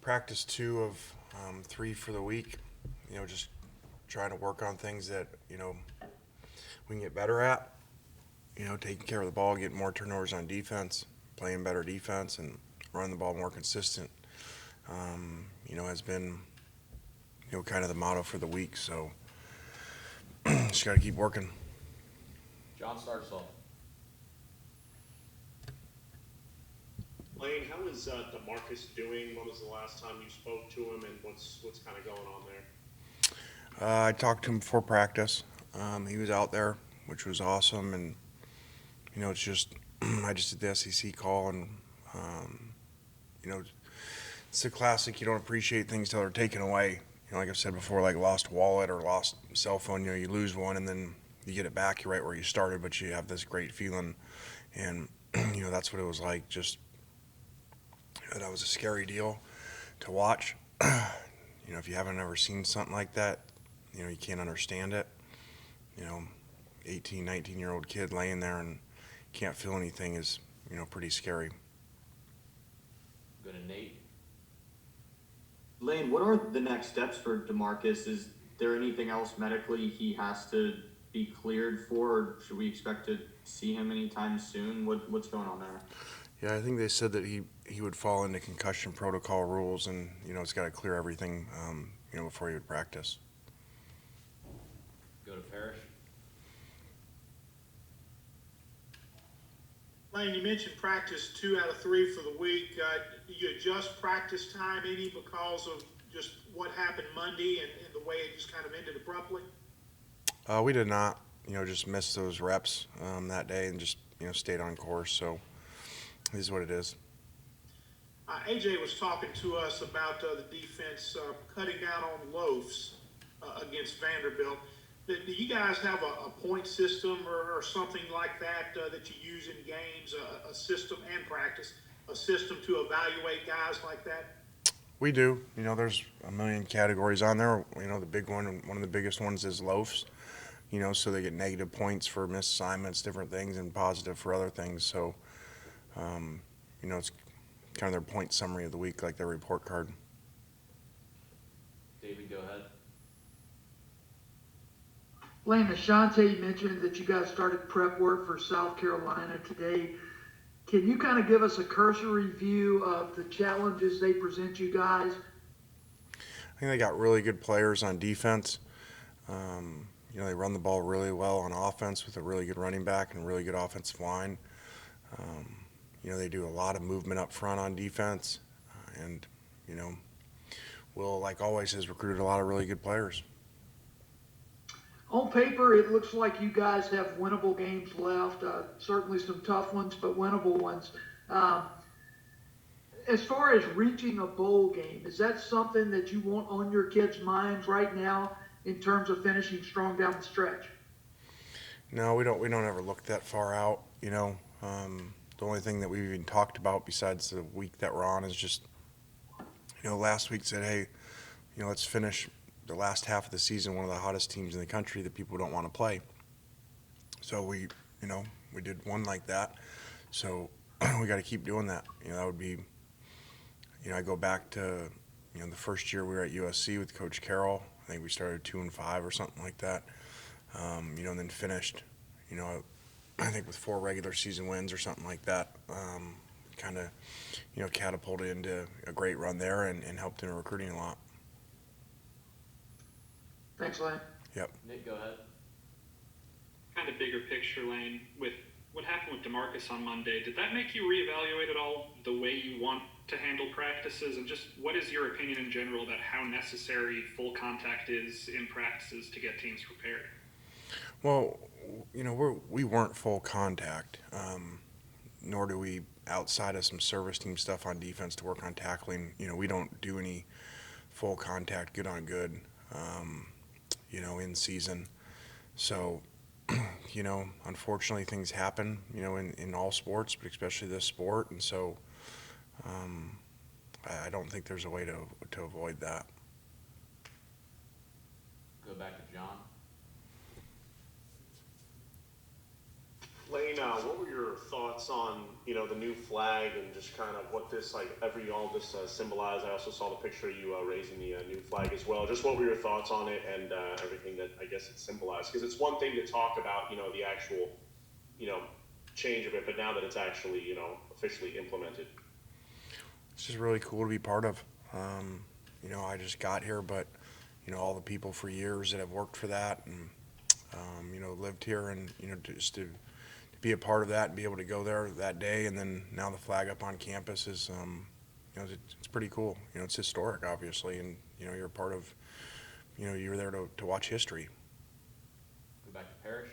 Practice 2 of 3 for the week. Just trying to work on things that we can get better at. Taking care of the ball, getting more turnovers on defense, playing better defense, and running the ball more consistent. Has been kind of the motto for the week. So just got to keep working. John starts off. Lane, how is DeMarcus doing? When was the last time you spoke to him, and what's kind of going on there? I talked to him before practice. He was out there, which was awesome, and it's just I just did the SEC call, and it's a classic. You don't appreciate things till they're taken away. Like I've said before, like lost wallet or lost cell phone. You lose one, and then you get it back. You're right where you started, but you have this great feeling, and that's what it was like. Just that was a scary deal to watch. If you haven't ever seen something like that, you can't understand it. 18, 19-year-old kid laying there and can't feel anything is, pretty scary. Go to Nate. Lane, what are the next steps for DeMarcus? Is there anything else medically he has to be cleared for, or should we expect to see him anytime soon? What's going on there? Yeah, I think they said that he would fall into concussion protocol rules, and it's got to clear everything, before he would practice. Go to Parrish. Lane, you mentioned practice 2 out of 3 for the week. You adjust practice time any because of just what happened Monday and the way it just kind of ended abruptly? We did not, just miss those reps that day and just, stayed on course. So this is what it is. AJ was talking to us about the defense cutting down on loafs against Vanderbilt. Do you guys have a point system or something like that that you use in games, a system and practice, a system to evaluate guys like that? We do. There's a million categories on there. The big one of the biggest ones is loafs. So they get negative points for missed assignments, different things, and positive for other things. So, it's kind of their point summary of the week, like their report card. David, go ahead. Lane, Ashante mentioned that you guys started prep work for South Carolina today. Can you kind of give us a cursory view of the challenges they present you guys? I think they got really good players on defense. They run the ball really well on offense with a really good running back and a really good offensive line. They do a lot of movement up front on defense. And Will, like always, has recruited a lot of really good players. On paper, it looks like you guys have winnable games left. Certainly some tough ones, but winnable ones. As far as reaching a bowl game, is that something that you want on your kids' minds right now in terms of finishing strong down the stretch? No, we don't ever look that far out. The only thing that we've even talked about besides the week that we're on is just, last week said, hey, let's finish the last half of the season one of the hottest teams in the country that people don't want to play. So we did one like that. So we got to keep doing that. That would be, I go back to, the first year we were at USC with Coach Carroll. I think we started 2-5 or something like that. And then finished, I think with 4 regular season wins or something like that. Kind of, catapulted into a great run there and helped in recruiting a lot. Thanks, Lane. Yep. Nick, go ahead. Kind of bigger picture, Lane, with what happened with DeMarcus on Monday, did that make you reevaluate at all the way you want to handle practices? And just what is your opinion in general about how necessary full contact is in practices to get teams prepared? Well, we weren't full contact, nor do we, outside of some service team stuff on defense to work on tackling. We don't do any full contact, good on good, in season. So, unfortunately things happen, in all sports, but especially this sport. And so I don't think there's a way to avoid that. Go back to John. Lane, what were your thoughts on, the new flag and just kind of what this, all this symbolized? I also saw the picture of you raising the new flag as well. Just what were your thoughts on it and everything that I guess it symbolized? Because it's one thing to talk about, the actual, change of it, but now that it's actually, officially implemented. It's just really cool to be part of. I just got here, but all the people for years that have worked for that and lived here, and just to be a part of that and be able to go there that day, and then now the flag up on campus is it's pretty cool. It's historic, obviously, and you're a part of you're there to watch history. Go back to Parrish.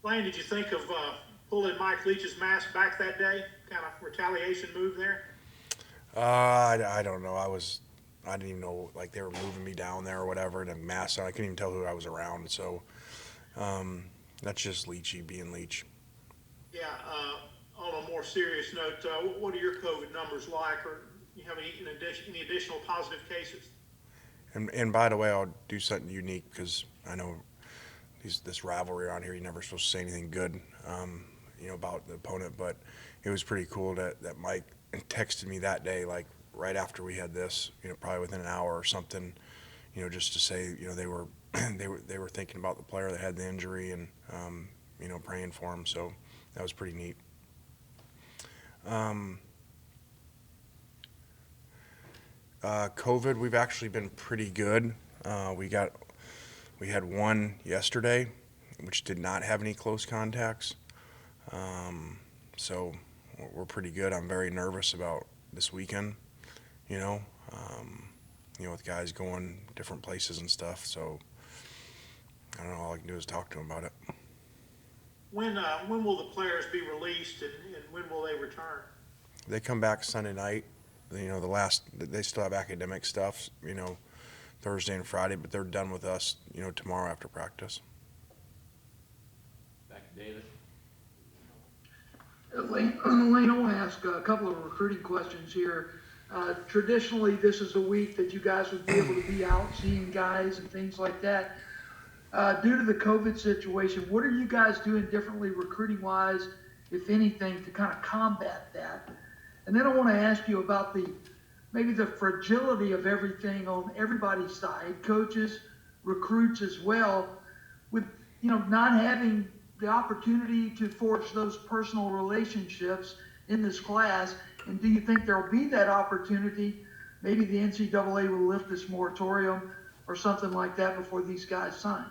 Lane, did you think of pulling Mike Leach's mask back that day? Kind of retaliation move there? I don't know. I didn't even know, like, they were moving me down there or whatever in a mask on. I couldn't even tell who I was around. So that's just Leachy being Leach. Yeah. On a more serious note, what are your COVID numbers like, or you have any additional positive cases? And by the way, I'll do something unique because I know this rivalry around here, you're never supposed to say anything good, about the opponent. But it was pretty cool that Mike texted me that day, like right after we had this, probably within an hour or something, just to say, they were they were thinking about the player that had the injury and praying for him. So that was pretty neat. COVID, we've actually been pretty good. We had one yesterday, which did not have any close contacts. So we're pretty good. I'm very nervous about this weekend, with guys going different places and stuff. So I don't know, all I can do is talk to them about it. When will the players be released, and when will they return? They come back Sunday night. They still have academic stuff, Thursday and Friday, but they're done with us, tomorrow after practice. Back to David. Lane, I want to ask a couple of recruiting questions here. Traditionally, this is a week that you guys would be able to be out seeing guys and things like that. Due to the COVID situation, what are you guys doing differently recruiting-wise, if anything, to kind of combat that? And then I want to ask you about maybe the fragility of everything on everybody's side, coaches, recruits as well, with not having the opportunity to forge those personal relationships in this class. And do you think there'll be that opportunity? Maybe the NCAA will lift this moratorium or something like that before these guys sign.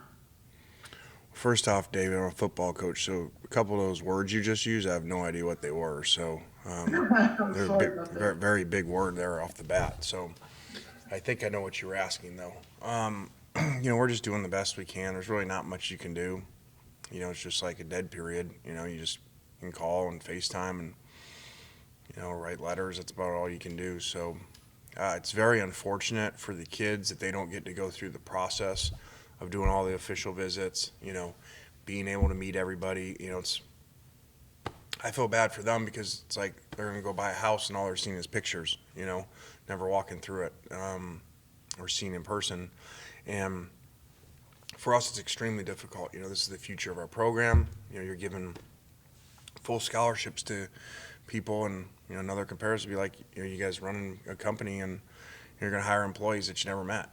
First off, David, I'm a football coach, so a couple of those words you just used, I have no idea what they were. So they're a very, very big word there off the bat. So I think I know what you were asking, though. We're just doing the best we can. There's really not much you can do. It's just like a dead period. You just can call and FaceTime and, write letters. That's about all you can do. So it's very unfortunate for the kids that they don't get to go through the process of doing all the official visits, being able to meet everybody. I feel bad for them because it's like they're going to go buy a house and all they're seeing is pictures, never walking through it or seeing in person. And for us, it's extremely difficult. This is the future of our program. You're giving full scholarships to people, and another comparison would be like, you guys running a company and you're going to hire employees that you never met,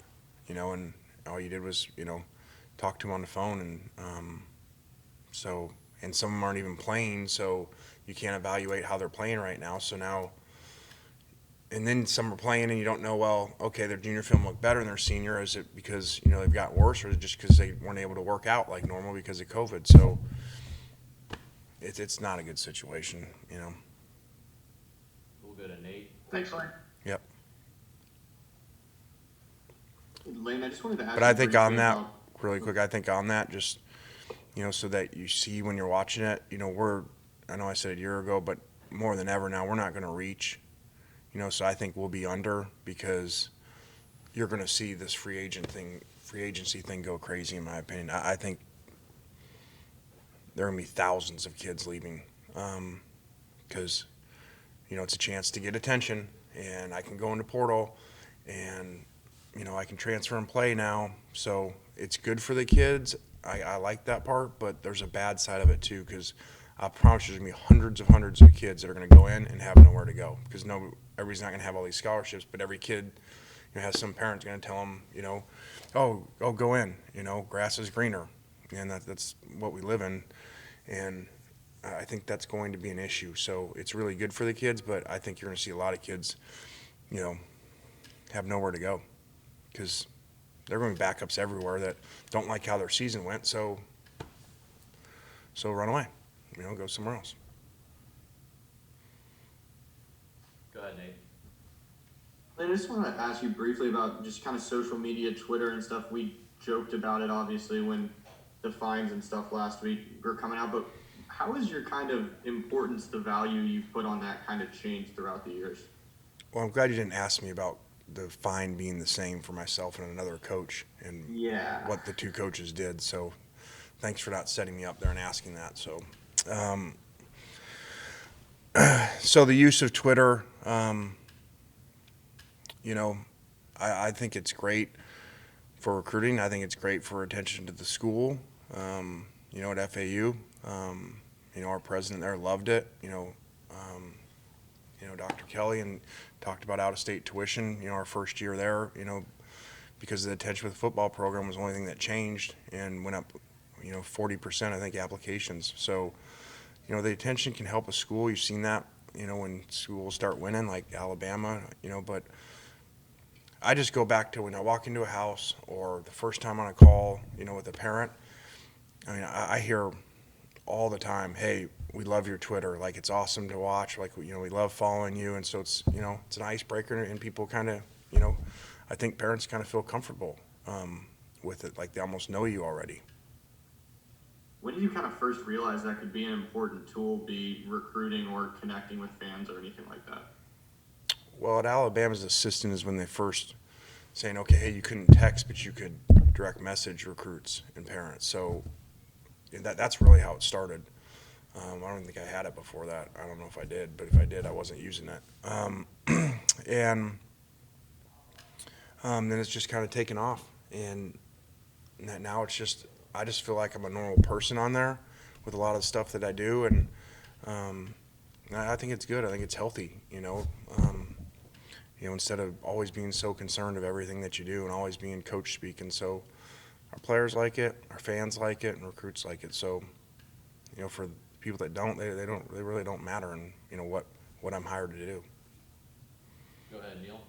and all you did was talk to them on the phone, and and some of them aren't even playing, so you can't evaluate how they're playing right now. So now, and then some are playing and you don't know, well, okay, their junior film looked better than their senior. Is it because they've got worse, or is it just because they weren't able to work out like normal because of COVID? So it's not a good situation. We'll go to Nate. Thanks, Lane. Yep. Lane, I just wanted to ask. But I think on briefly that, about- really quick, I think on that, just so that you see when you're watching it, I know I said a year ago, but more than ever now, we're not going to reach. So I think we'll be under, because you're going to see this free agency thing go crazy, in my opinion. I think there are going to be thousands of kids leaving, because it's a chance to get attention, and I can go into portal and I can transfer and play now. So it's good for the kids. I like that part, but there's a bad side of it too, because I promise you there's going to be hundreds of kids that are going to go in and have nowhere to go, because everybody's not going to have all these scholarships, but every kid has some parents going to tell them, oh, go in, grass is greener, and that's what we live in, and I think that's going to be an issue. So it's really good for the kids, but I think you're going to see a lot of kids, have nowhere to go, because they're going to be backups everywhere that don't like how their season went, so run away, go somewhere else. Go ahead, Nate. I just want to ask you briefly about just kind of social media, Twitter and stuff. We joked about it, obviously, when the fines and stuff last week were coming out, but how has your kind of importance, the value you've put on that kind of changed throughout the years? Well, I'm glad you didn't ask me about the fine being the same for myself and another coach and what the two coaches did. So thanks for not setting me up there and asking that. So, so the use of Twitter, I think it's great for recruiting. I think it's great for attention to the school. At FAU, our president there loved it. Dr. Kelly, and talked about out-of-state tuition, our first year there, because the attention with the football program was the only thing that changed and went up, 40%, I think, applications. So, the attention can help a school. You've seen that, when schools start winning, like Alabama, but I just go back to when I walk into a house or the first time on a call, with a parent. I mean, I hear all the time, hey, we love your Twitter. Like, it's awesome to watch. Like, we love following you. And so it's, it's an icebreaker, and people kind of, I think parents kind of feel comfortable with it. Like, they almost know you already. When did you kind of first realize that could be an important tool, be recruiting or connecting with fans or anything like that? Well, at Alabama's assistant is when they first saying, okay, hey, you couldn't text, but you could direct message recruits and parents. So that's really how it started. I don't think I had it before that. I don't know if I did, but if I did, I wasn't using it. And then it's just kind of taken off. And now it's just, I just feel like I'm a normal person on there with a lot of the stuff that I do. And I think it's good. I think it's healthy, instead of always being so concerned of everything that you do and always being coach speak. And so our players like it, our fans like it, and recruits like it. So, for people that don't, they really don't matter in, what I'm hired to do. Go ahead, Neil.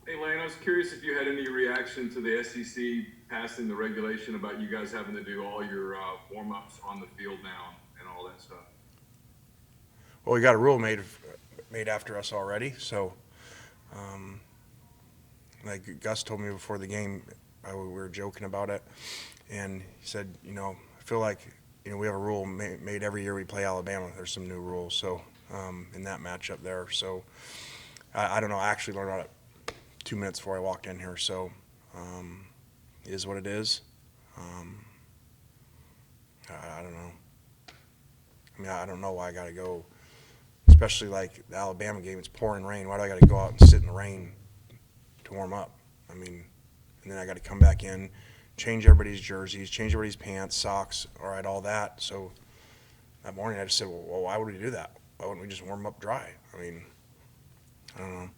Hey, Lane, I was curious if you had any reaction to the SEC passing the regulation about you guys having to do all your warm-ups on the field now and all that stuff. Well, we got a rule made after us already. So, like Gus told me before the game, we were joking about it, and he said, I feel like, we have a rule made every year we play Alabama. There's some new rules. So, in that matchup there. So, I don't know. I actually learned about it 2 minutes before I walked in here. So, it is what it is. I don't know. I mean, I don't know why I got to go, especially like the Alabama game. It's pouring rain. Why do I got to go out and sit in the rain to warm up? I mean, and then I got to come back in, change everybody's jerseys, change everybody's pants, socks, all right, all that. So that morning I just said, well, why would we do that? Why wouldn't we just warm up dry? I mean, I don't know.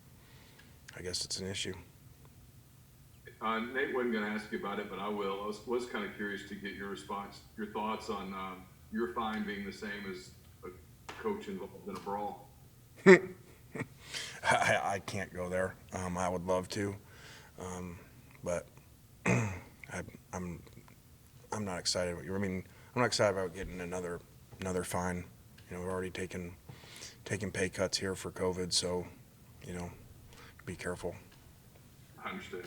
I guess it's an issue. Nate wasn't going to ask you about it, but I will. I was kind of curious to get your response, your thoughts on your fine being the same as a coach involved in a brawl. I can't go there. I would love to, but I'm not excited. I mean, I'm not excited about getting another fine. We've already taken pay cuts here for COVID, so be careful. I understand.